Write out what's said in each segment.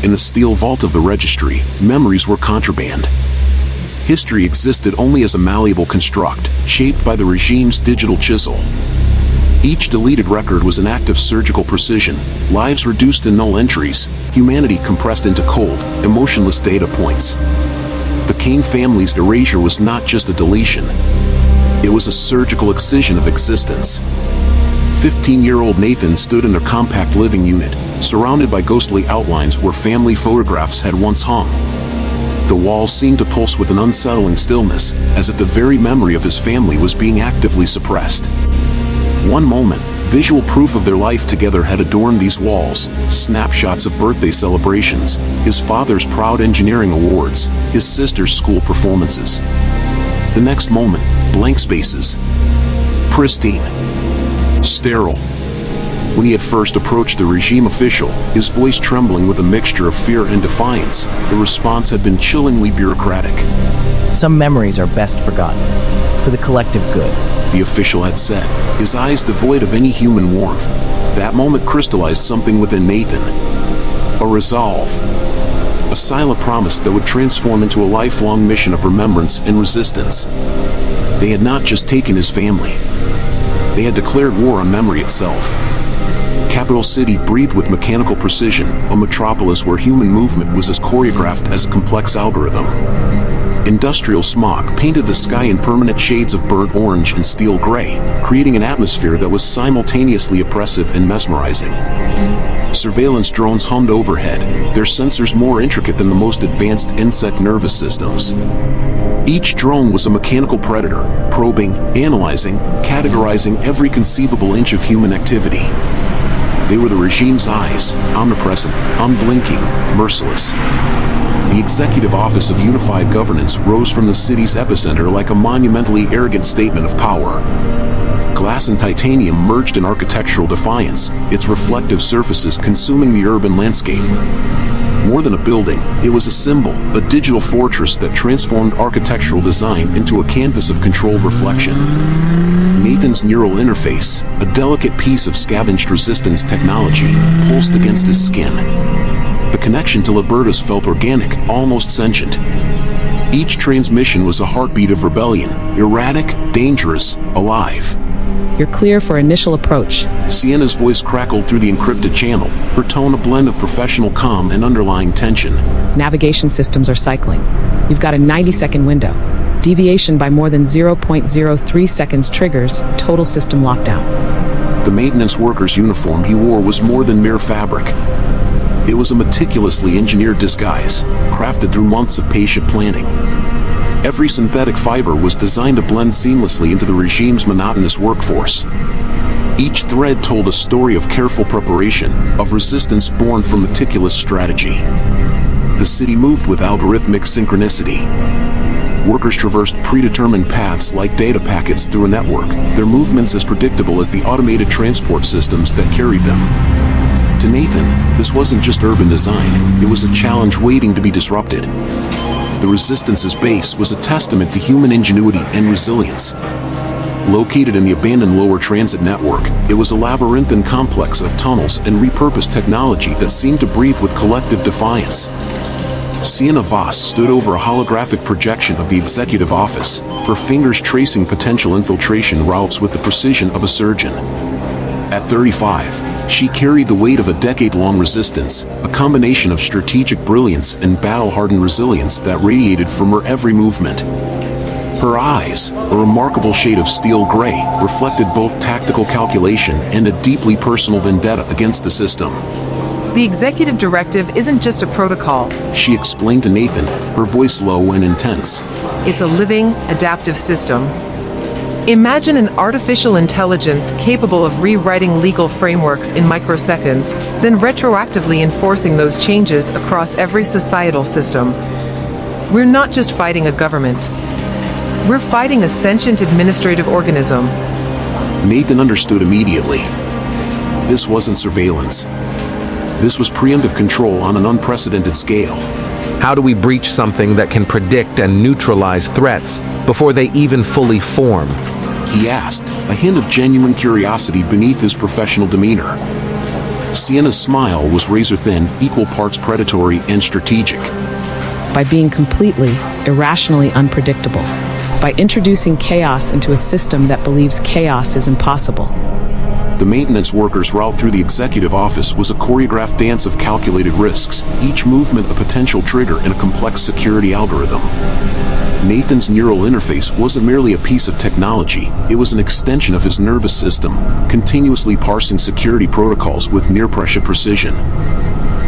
In the steel vault of the registry, memories were contraband. History existed only as a malleable construct, shaped by the regime's digital chisel. Each deleted record was an act of surgical precision, lives reduced to null entries, humanity compressed into cold, emotionless data points. The Kane family's erasure was not just a deletion. It was a surgical excision of existence. 15-year-old Nathan stood in a compact living unit, surrounded by ghostly outlines where family photographs had once hung. The walls seemed to pulse with an unsettling stillness, as if the very memory of his family was being actively suppressed. One moment, visual proof of their life together had adorned these walls, snapshots of birthday celebrations, his father's proud engineering awards, his sister's school performances. The next moment, blank spaces. Pristine. Sterile. When he had first approached the regime official, his voice trembling with a mixture of fear and defiance, the response had been chillingly bureaucratic. Some memories are best forgotten, for the collective good, the official had said, his eyes devoid of any human warmth. That moment crystallized something within Nathan. A resolve. A silent promise that would transform into a lifelong mission of remembrance and resistance. They had not just taken his family. They had declared war on memory itself. Capital City breathed with mechanical precision, a metropolis where human movement was as choreographed as a complex algorithm. Industrial smog painted the sky in permanent shades of burnt orange and steel gray, creating an atmosphere that was simultaneously oppressive and mesmerizing. Surveillance drones hummed overhead, their sensors more intricate than the most advanced insect nervous systems. Each drone was a mechanical predator, probing, analyzing, categorizing every conceivable inch of human activity. They were the regime's eyes, omnipresent, unblinking, merciless. The Executive Office of Unified Governance rose from the city's epicenter like a monumentally arrogant statement of power. Glass and titanium merged in architectural defiance, its reflective surfaces consuming the urban landscape. More than a building, it was a symbol, a digital fortress that transformed architectural design into a canvas of controlled reflection. Nathan's neural interface, a delicate piece of scavenged resistance technology, pulsed against his skin. The connection to Libertas felt organic, almost sentient. Each transmission was a heartbeat of rebellion, erratic, dangerous, alive. You're clear for initial approach. Sienna's voice crackled through the encrypted channel, her tone a blend of professional calm and underlying tension. Navigation systems are cycling. You've got a 90-second window. Deviation by more than 0.03 seconds triggers total system lockdown. The maintenance worker's uniform he wore was more than mere fabric. It was a meticulously engineered disguise, crafted through months of patient planning. Every synthetic fiber was designed to blend seamlessly into the regime's monotonous workforce. Each thread told a story of careful preparation, of resistance born from meticulous strategy. The city moved with algorithmic synchronicity. Workers traversed predetermined paths like data packets through a network, their movements as predictable as the automated transport systems that carried them. To Nathan, this wasn't just urban design, it was a challenge waiting to be disrupted. The Resistance's base was a testament to human ingenuity and resilience. Located in the abandoned lower transit network, it was a labyrinthine complex of tunnels and repurposed technology that seemed to breathe with collective defiance. Sienna Voss stood over a holographic projection of the executive office, her fingers tracing potential infiltration routes with the precision of a surgeon. At 35, she carried the weight of a decade-long resistance, a combination of strategic brilliance and battle-hardened resilience that radiated from her every movement. Her eyes, a remarkable shade of steel gray, reflected both tactical calculation and a deeply personal vendetta against the system. The executive directive isn't just a protocol. She explained to Nathan, her voice low and intense. It's a living, adaptive system. Imagine an artificial intelligence capable of rewriting legal frameworks in microseconds, then retroactively enforcing those changes across every societal system. We're not just fighting a government. We're fighting a sentient administrative organism. Nathan understood immediately. This wasn't surveillance. This was preemptive control on an unprecedented scale. How do we breach something that can predict and neutralize threats before they even fully form? He asked, a hint of genuine curiosity beneath his professional demeanor. Sienna's smile was razor-thin, equal parts predatory and strategic. By being completely, irrationally unpredictable. By introducing chaos into a system that believes chaos is impossible. The maintenance workers' route through the executive office was a choreographed dance of calculated risks, each movement a potential trigger in a complex security algorithm. Nathan's neural interface wasn't merely a piece of technology, it was an extension of his nervous system, continuously parsing security protocols with near-pressure precision.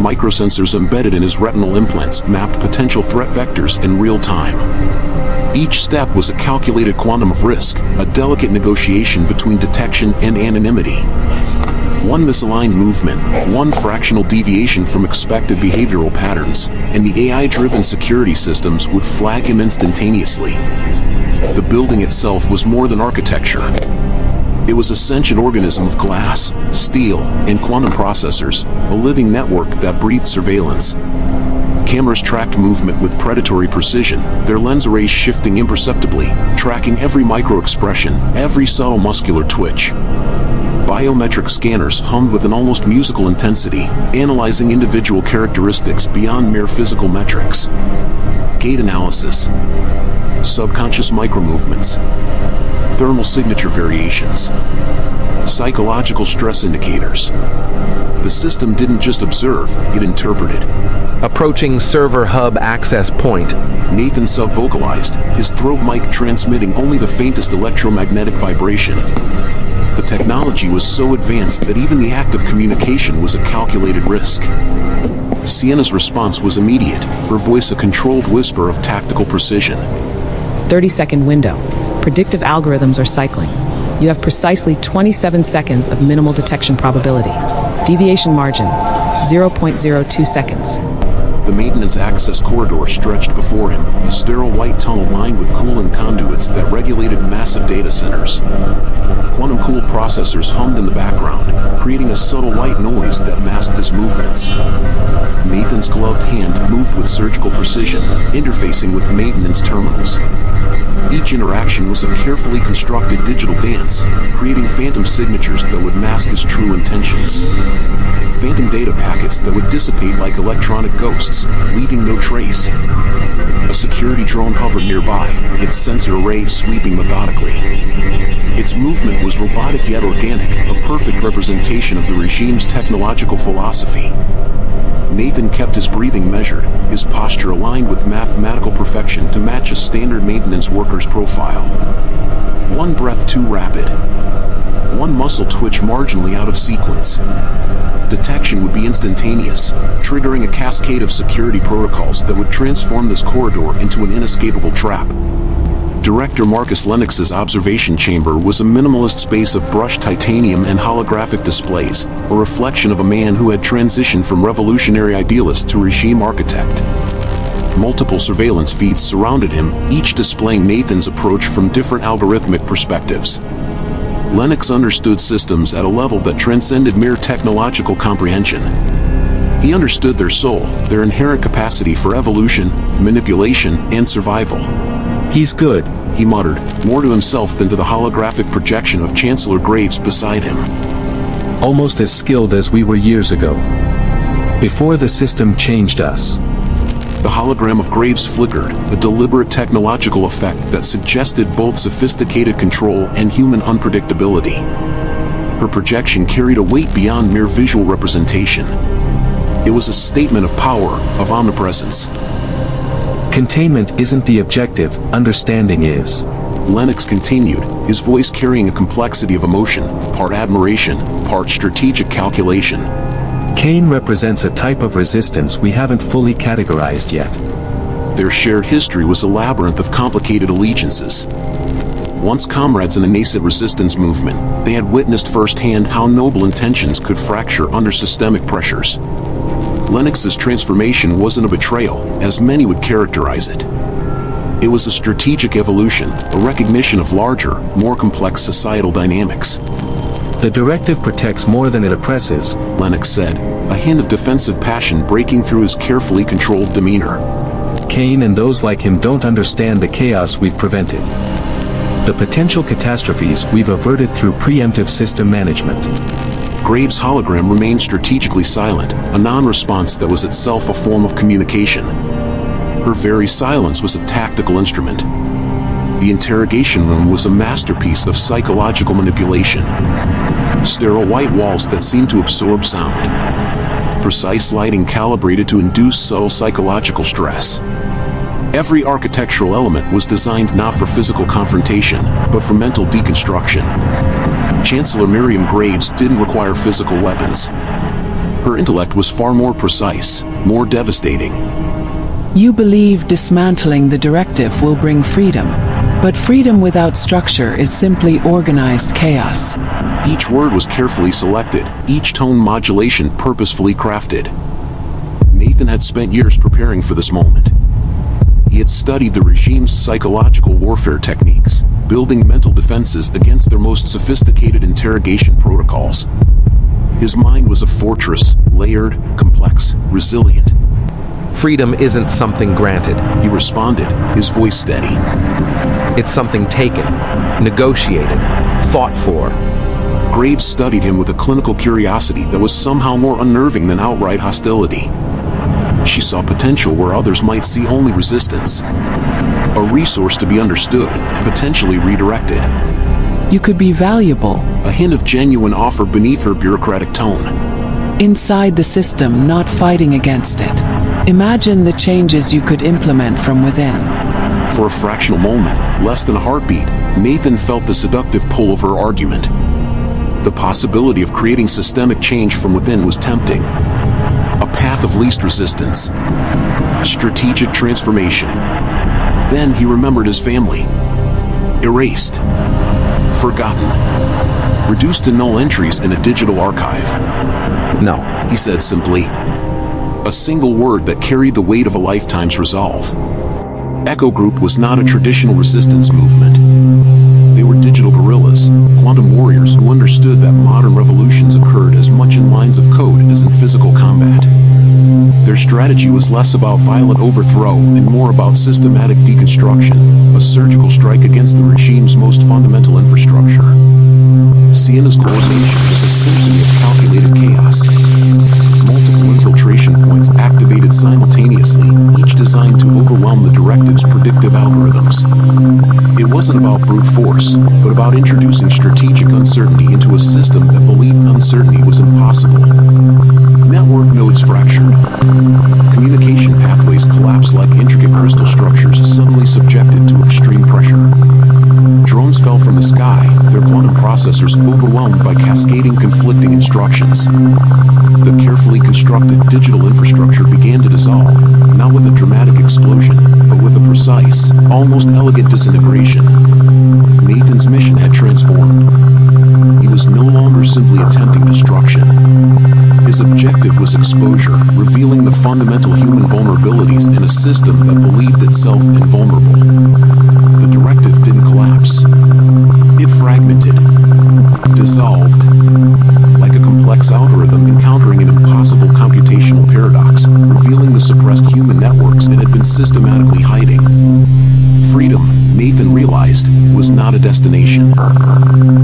Microsensors embedded in his retinal implants mapped potential threat vectors in real time. Each step was a calculated quantum of risk, a delicate negotiation between detection and anonymity. One misaligned movement, one fractional deviation from expected behavioral patterns, and the AI-driven security systems would flag him instantaneously. The building itself was more than architecture. It was a sentient organism of glass, steel, and quantum processors, a living network that breathed surveillance. Cameras tracked movement with predatory precision, their lens arrays shifting imperceptibly, tracking every micro-expression, every subtle muscular twitch. Biometric scanners hummed with an almost musical intensity, analyzing individual characteristics beyond mere physical metrics. Gait analysis, subconscious micromovements, thermal signature variations, psychological stress indicators. The system didn't just observe, it interpreted. Approaching server hub access point. Nathan sub-vocalized, his throat mic transmitting only the faintest electromagnetic vibration. The technology was so advanced that even the act of communication was a calculated risk. Sienna's response was immediate, her voice a controlled whisper of tactical precision. 30-second window. Predictive algorithms are cycling. You have precisely 27 seconds of minimal detection probability. Deviation margin, 0.02 seconds. The maintenance access corridor stretched before him, a sterile white tunnel lined with cooling conduits that regulated massive data centers. Quantum-cooled processors hummed in the background, creating a subtle white noise that masked his movements. Nathan's gloved hand moved with surgical precision, interfacing with maintenance terminals. Each interaction was a carefully constructed digital dance, creating phantom signatures that would mask his true intentions. Phantom data packets that would dissipate like electronic ghosts, leaving no trace. A security drone hovered nearby, its sensor array sweeping methodically. Its movement was robotic yet organic, a perfect representation of the regime's technological philosophy. Nathan kept his breathing measured, his posture aligned with mathematical perfection to match a standard maintenance worker's profile. One breath too rapid. One muscle twitch marginally out of sequence. Detection would be instantaneous, triggering a cascade of security protocols that would transform this corridor into an inescapable trap. Director Marcus Lennox's observation chamber was a minimalist space of brushed titanium and holographic displays, a reflection of a man who had transitioned from revolutionary idealist to regime architect. Multiple surveillance feeds surrounded him, each displaying Nathan's approach from different algorithmic perspectives. Lennox understood systems at a level that transcended mere technological comprehension. He understood their soul, their inherent capacity for evolution, manipulation, and survival. He's good, he muttered, more to himself than to the holographic projection of Chancellor Graves beside him. almost as skilled as we were years ago. Before the system changed us. The hologram of Graves flickered, a deliberate technological effect that suggested both sophisticated control and human unpredictability. Her projection carried a weight beyond mere visual representation. It was a statement of power, of omnipresence. Containment isn't the objective, understanding is. Lennox continued, his voice carrying a complexity of emotion, part admiration, part strategic calculation. Cain represents a type of resistance we haven't fully categorized yet. Their shared history was a labyrinth of complicated allegiances. Once comrades in a nascent resistance movement, they had witnessed firsthand how noble intentions could fracture under systemic pressures. Lennox's transformation wasn't a betrayal, as many would characterize it. It was a strategic evolution, a recognition of larger, more complex societal dynamics. The directive protects more than it oppresses, Lennox said, a hint of defensive passion breaking through his carefully controlled demeanor. Cain and those like him don't understand the chaos we've prevented. The potential catastrophes we've averted through preemptive system management. Graves' hologram remained strategically silent, a non-response that was itself a form of communication. Her very silence was a tactical instrument. The interrogation room was a masterpiece of psychological manipulation. Sterile white walls that seemed to absorb sound. Precise lighting calibrated to induce subtle psychological stress. Every architectural element was designed not for physical confrontation, but for mental deconstruction. Chancellor Miriam Graves didn't require physical weapons. Her intellect was far more precise, more devastating. You believe dismantling the directive will bring freedom, but freedom without structure is simply organized chaos. Each word was carefully selected, each tone modulation purposefully crafted. Nathan had spent years preparing for this moment. He had studied the regime's psychological warfare techniques, building mental defenses against their most sophisticated interrogation protocols. His mind was a fortress, layered, complex, resilient. Freedom isn't something granted. He responded, his voice steady. It's something taken, negotiated, fought for. Graves studied him with a clinical curiosity that was somehow more unnerving than outright hostility. She saw potential where others might see only resistance. A resource to be understood, potentially redirected. You could be valuable. A hint of genuine offer beneath her bureaucratic tone. Inside the system, not fighting against it. Imagine the changes you could implement from within. For a fractional moment, less than a heartbeat, Nathan felt the seductive pull of her argument. The possibility of creating systemic change from within was tempting. A path of least resistance. Strategic transformation. Then he remembered his family. Erased. Forgotten. Reduced to null entries in a digital archive. No. He said simply. A single word that carried the weight of a lifetime's resolve. Echo Group was not a traditional resistance movement. They were digital guerrillas, quantum warriors who understood that modern revolutions occurred as much in lines of code as in physical combat. Their strategy was less about violent overthrow and more about systematic deconstruction, a surgical strike against the regime's most fundamental infrastructure. Sienna's coordination was a symphony of calculated chaos. Multiple infiltration points activated simultaneously, each designed to overwhelm the Directive's predictive algorithms. It wasn't about brute force, but about introducing strategic uncertainty into a system that believed uncertainty was impossible. Network nodes fractured. Communication pathways collapsed like intricate crystal structures suddenly subjected to extreme pressure. Drones fell from the sky, their quantum processors overwhelmed by cascading conflicting instructions. The carefully constructed digital infrastructure began to dissolve, not with a dramatic explosion, but with a precise, almost elegant disintegration. Nathan's mission had transformed. He was no longer simply attempting destruction. His objective was exposure, revealing the fundamental human vulnerabilities in a system that believed itself invulnerable. The Directive didn't collapse. It fragmented, dissolved, like a complex algorithm encountering an impossible computational paradox, revealing the suppressed human networks it had been systematically hiding. Freedom, Nathan realized, was not a destination.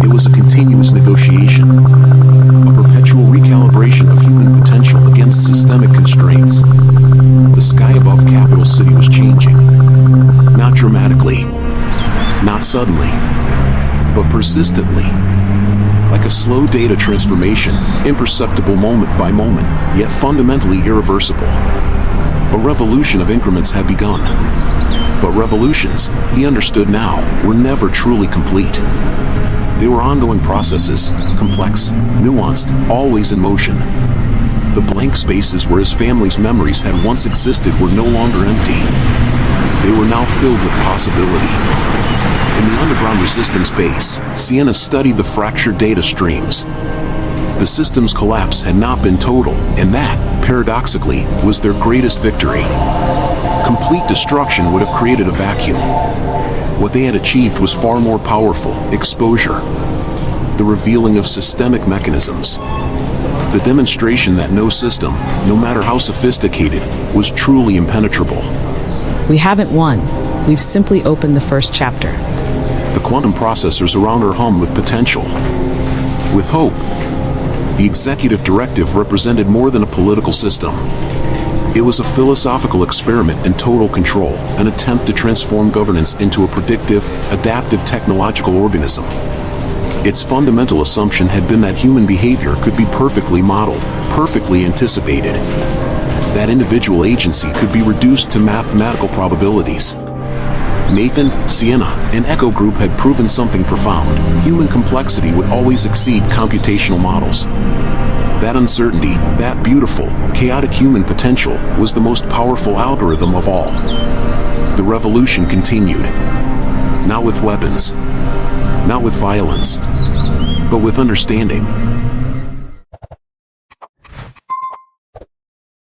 It was a continuous negotiation, a perpetual recalibration of human potential against systemic constraints. The sky above Capital City was changing. Not dramatically, not suddenly, but persistently. Like a slow data transformation, imperceptible moment by moment, yet fundamentally irreversible. A revolution of increments had begun. But revolutions, he understood now, were never truly complete. They were ongoing processes, complex, nuanced, always in motion. The blank spaces where his family's memories had once existed were no longer empty. They were now filled with possibility. In the underground resistance base, Sienna studied the fractured data streams. The system's collapse had not been total, and that, paradoxically, was their greatest victory. Complete destruction would have created a vacuum. What they had achieved was far more powerful: exposure. The revealing of systemic mechanisms. The demonstration that no system, no matter how sophisticated, was truly impenetrable. We haven't won. We've simply opened the first chapter. The quantum processors around her hum with potential. With hope. The executive directive represented more than a political system. It was a philosophical experiment in total control, an attempt to transform governance into a predictive, adaptive technological organism. Its fundamental assumption had been that human behavior could be perfectly modeled, perfectly anticipated. That individual agency could be reduced to mathematical probabilities. Nathan, Sienna, and Echo Group had proven something profound. Human complexity would always exceed computational models. That uncertainty, that beautiful, chaotic human potential, was the most powerful algorithm of all. The revolution continued. Not with weapons. Not with violence. But with understanding.